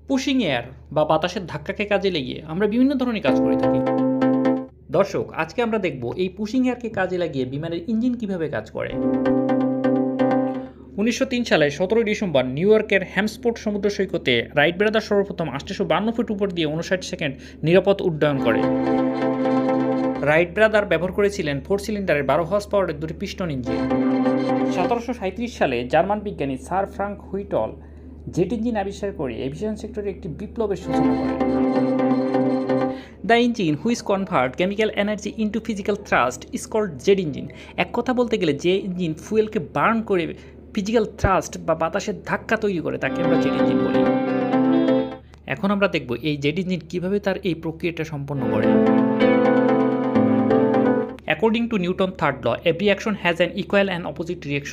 Pushing air বা বাতাসের ধাক্কাকে কাজে লাগিয়ে আমরা বিভিন্ন ধরনের কাজ করে থাকি। দর্শক, আজকে আমরা দেখব এই পুশিং এয়ারকে কাজে লাগিয়ে বিমানের ইঞ্জিন কিভাবে কাজ করে। 1903 সালে 17 ডিসেম্বর নিউ ইয়র্কের হ্যামস্পোর্ট সমুদ্র সৈকতে রাইট ব্রাদার সর্বপ্রথম 852 ফুট উপর দিয়ে 59 সেকেন্ড নিরাপদ উড্ডয়ন করে। রাইট ব্রাদার ব্যবহার করেছিলেন 4 সিলিন্ডারের 12 হর্স পাওয়ারের দুটি পিস্টন ইঞ্জিন। 1737 সালে জার্মান বিজ্ঞানী sir Frank Whittle jet engine আবিষ্কার করে এভিয়েশন সেক্টরে একটি বিপ্লবের সূচনা করেন। The engine which convert chemical energy into physical thrust is called jet engine. এক কথা বলতে গেলে যে ইঞ্জিন ফুয়েলকে বার্ন করে ফিজিক্যাল থ্রাস্ট বা বাতাসের ধাক্কা তৈরি করে তাকে আমরা জেট ইঞ্জিন বলি। এখন আমরা দেখব এই জেট ইঞ্জিন কীভাবে তার এই প্রক্রিয়াটা সম্পন্ন করে। According to Newton's third law, every action has an equal and opposite reaction.